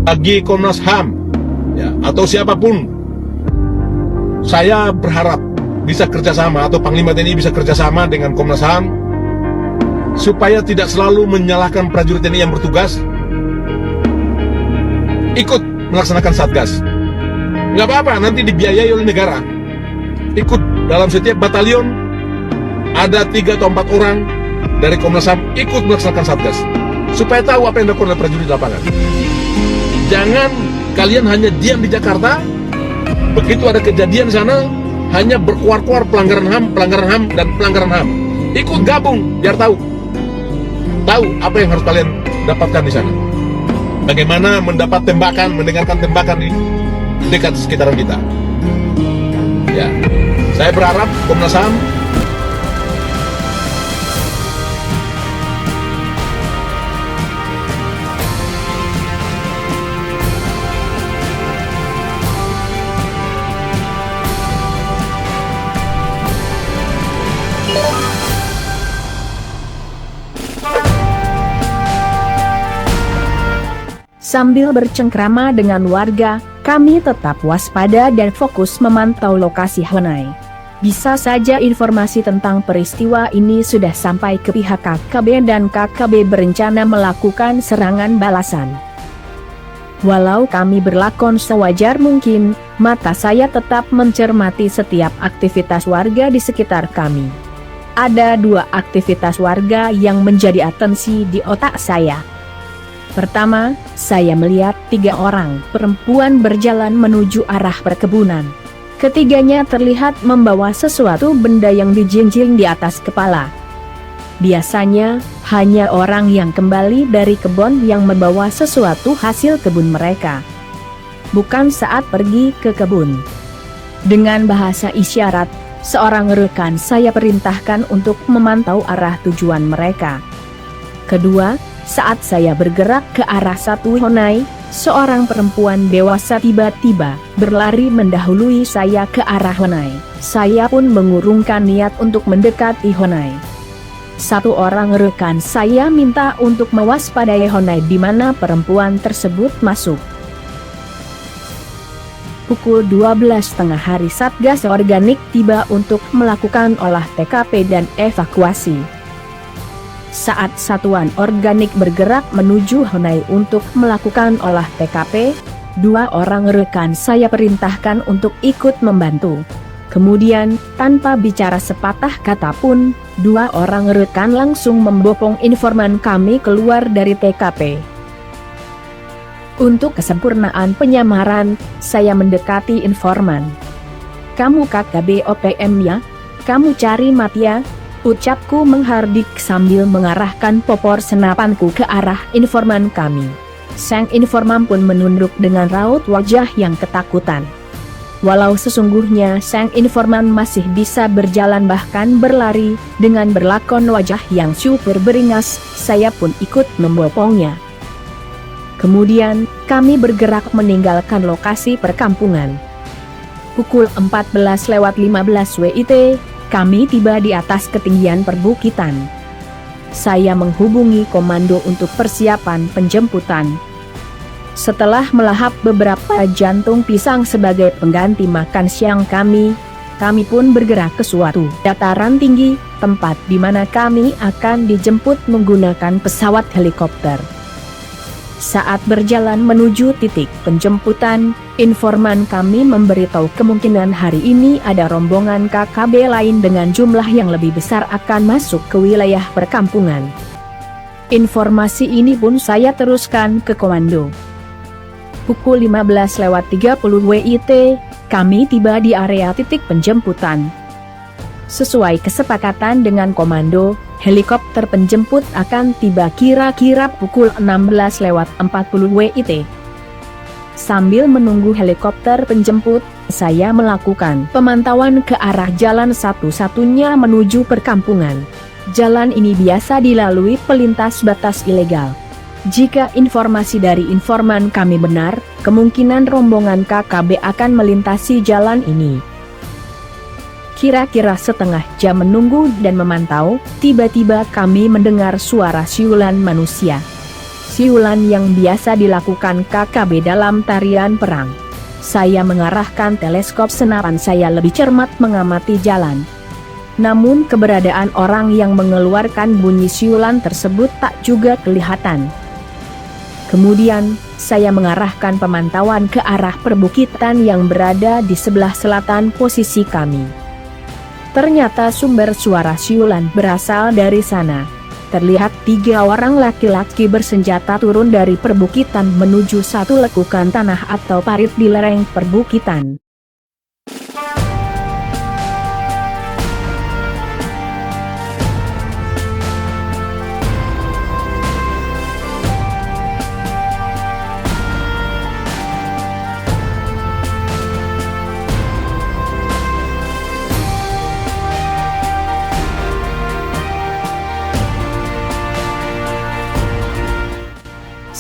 bagi Komnas HAM ya, atau siapapun, saya berharap bisa kerjasama, atau Panglima TNI bisa kerjasama dengan Komnas HAM supaya tidak selalu menyalahkan prajurit TNI yang bertugas ikut melaksanakan Satgas. Nggak apa-apa, nanti dibiayai oleh negara. Ikut dalam setiap batalion ada 3 atau 4 orang dari Komnas HAM ikut melaksanakan Satgas, supaya tahu apa yang dilakukan oleh prajurit di lapangan. Jangan kalian hanya diam di Jakarta, begitu ada kejadian di sana hanya berkuar-kuar pelanggaran HAM, dan pelanggaran HAM. Ikut gabung biar tahu apa yang harus kalian dapatkan di sana. Bagaimana mendapat tembakan, mendengarkan tembakan di dekat sekitaran kita. Ya, saya berharap Komnas HAM Sambil bercengkrama dengan warga, kami tetap waspada dan fokus memantau lokasi Honai. Bisa saja informasi tentang peristiwa ini sudah sampai ke pihak KKB dan KKB berencana melakukan serangan balasan. Walau kami berlakon sewajar mungkin, mata saya tetap mencermati setiap aktivitas warga di sekitar kami. Ada 2 aktivitas warga yang menjadi atensi di otak saya. Pertama, saya melihat 3 orang perempuan berjalan menuju arah perkebunan. Ketiganya terlihat membawa sesuatu benda yang dijinjing di atas kepala. Biasanya, hanya orang yang kembali dari kebun yang membawa sesuatu hasil kebun mereka. Bukan saat pergi ke kebun. Dengan bahasa isyarat, seorang rekan saya perintahkan untuk memantau arah tujuan mereka. Kedua, saat saya bergerak ke arah satu Honai, seorang perempuan dewasa tiba-tiba berlari mendahului saya ke arah Honai. Saya pun mengurungkan niat untuk mendekati Honai. Satu orang rekan saya minta untuk mewaspadai Honai di mana perempuan tersebut masuk. Pukul 12.30 hari Satgas Organik tiba untuk melakukan olah TKP dan evakuasi. Saat satuan organik bergerak menuju Honai untuk melakukan olah TKP, 2 orang rekan saya perintahkan untuk ikut membantu. Kemudian, tanpa bicara sepatah kata pun, 2 orang rekan langsung membopong informan kami keluar dari TKP. Untuk kesempurnaan penyamaran, saya mendekati informan. "Kamu KKB OPM ya? Kamu cari mati ya?" ucapku menghardik sambil mengarahkan popor senapanku ke arah informan kami. Sang informan pun menunduk dengan raut wajah yang ketakutan. Walau sesungguhnya sang informan masih bisa berjalan bahkan berlari, dengan berlakon wajah yang super beringas, saya pun ikut membopongnya. Kemudian, kami bergerak meninggalkan lokasi perkampungan. Pukul 14.15 WIT, kami tiba di atas ketinggian perbukitan. Saya menghubungi komando untuk persiapan penjemputan. Setelah melahap beberapa jantung pisang sebagai pengganti makan siang kami pun bergerak ke suatu dataran tinggi, tempat di mana kami akan dijemput menggunakan pesawat helikopter. Saat berjalan menuju titik penjemputan, informan kami memberitahu kemungkinan hari ini ada rombongan KKB lain dengan jumlah yang lebih besar akan masuk ke wilayah perkampungan. Informasi ini pun saya teruskan ke komando. Pukul 15.30 WIT, kami tiba di area titik penjemputan. Sesuai kesepakatan dengan komando, helikopter penjemput akan tiba kira-kira pukul 16.40 WIT. Sambil menunggu helikopter penjemput, saya melakukan pemantauan ke arah jalan satu-satunya menuju perkampungan. Jalan ini biasa dilalui pelintas batas ilegal. Jika informasi dari informan kami benar, kemungkinan rombongan KKB akan melintasi jalan ini. Kira-kira setengah jam menunggu dan memantau, tiba-tiba kami mendengar suara siulan manusia. siulan yang biasa dilakukan KKB dalam tarian perang. Saya mengarahkan teleskop senapan saya lebih cermat mengamati jalan. Namun keberadaan orang yang mengeluarkan bunyi siulan tersebut tak juga kelihatan. Kemudian, saya mengarahkan pemantauan ke arah perbukitan yang berada di sebelah selatan posisi kami. Ternyata sumber suara siulan berasal dari sana. Terlihat 3 orang laki-laki bersenjata turun dari perbukitan menuju satu lekukan tanah atau parit di lereng perbukitan.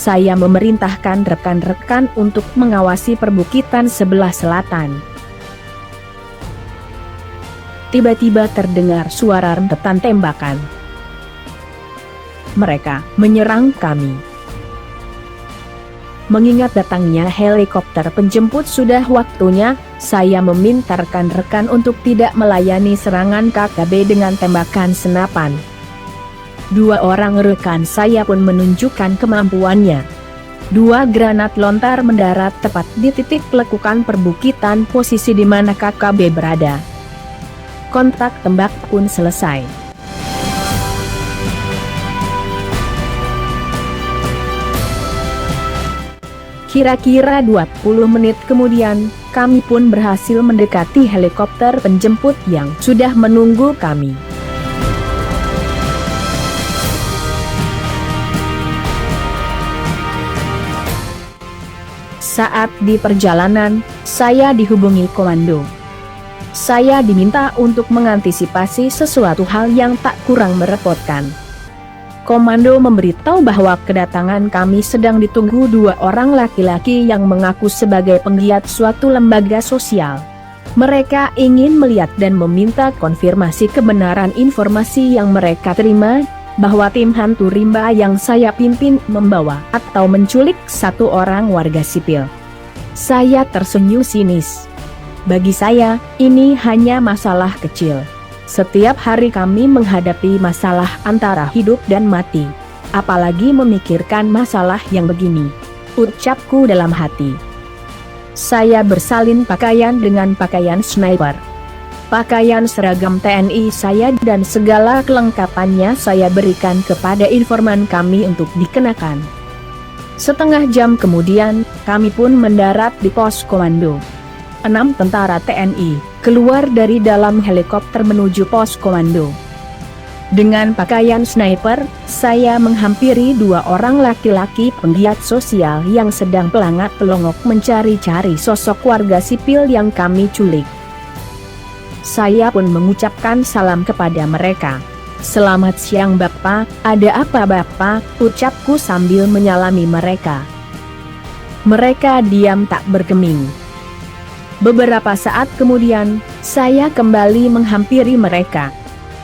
Saya memerintahkan rekan-rekan untuk mengawasi perbukitan sebelah selatan. Tiba-tiba terdengar suara rentetan tembakan. Mereka menyerang kami. Mengingat datangnya helikopter penjemput sudah waktunya, saya meminta rekan-rekan untuk tidak melayani serangan KKB dengan tembakan senapan. 2 orang rekan saya pun menunjukkan kemampuannya. 2 granat lontar mendarat tepat di titik lekukan perbukitan posisi di mana KKB berada. Kontak tembak pun selesai. Kira-kira 20 menit kemudian, kami pun berhasil mendekati helikopter penjemput yang sudah menunggu kami. Saat di perjalanan, saya dihubungi komando. Saya diminta untuk mengantisipasi sesuatu hal yang tak kurang merepotkan. Komando memberitahu bahwa kedatangan kami sedang ditunggu 2 orang laki-laki yang mengaku sebagai penggiat suatu lembaga sosial. Mereka ingin melihat dan meminta konfirmasi kebenaran informasi yang mereka terima, bahwa tim hantu rimba yang saya pimpin membawa atau menculik 1 orang warga sipil. Saya tersenyum sinis. Bagi saya, ini hanya masalah kecil. Setiap hari kami menghadapi masalah antara hidup dan mati. Apalagi memikirkan masalah yang begini, ucapku dalam hati. Saya bersalin pakaian dengan pakaian sniper. Pakaian seragam TNI saya dan segala kelengkapannya saya berikan kepada informan kami untuk dikenakan. Setengah jam kemudian, kami pun mendarat di pos komando. 6 tentara TNI keluar dari dalam helikopter menuju pos komando. Dengan pakaian sniper, saya menghampiri 2 orang laki-laki penggiat sosial yang sedang pelangak-pelongok mencari-cari sosok warga sipil yang kami culik. Saya pun mengucapkan salam kepada mereka. "Selamat siang Bapak, ada apa Bapak?" ucapku sambil menyalami mereka. Mereka diam tak bergeming. Beberapa saat kemudian, saya kembali menghampiri mereka.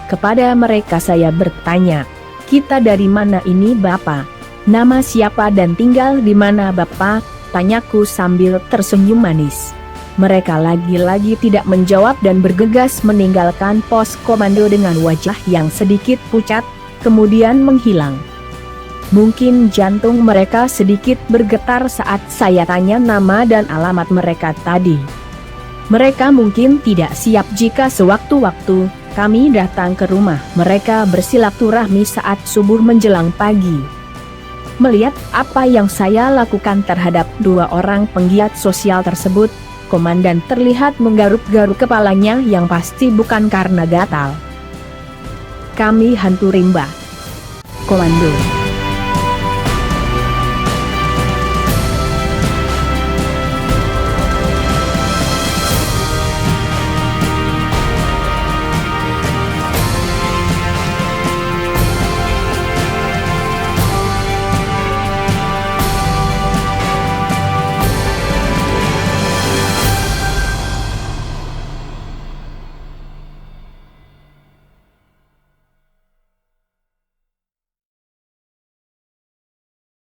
Kepada mereka saya bertanya, "Kita dari mana ini Bapak? Nama siapa dan tinggal di mana Bapak?" tanyaku sambil tersenyum manis. Mereka lagi-lagi tidak menjawab dan bergegas meninggalkan pos komando dengan wajah yang sedikit pucat, kemudian menghilang. Mungkin jantung mereka sedikit bergetar saat saya tanya nama dan alamat mereka tadi. Mereka mungkin tidak siap jika sewaktu-waktu kami datang ke rumah mereka bersilaturahmi saat subuh menjelang pagi. Melihat apa yang saya lakukan terhadap 2 orang penggiat sosial tersebut, komandan terlihat menggaruk-garuk kepalanya yang pasti bukan karena gatal. "Kami hantu rimba, Komando."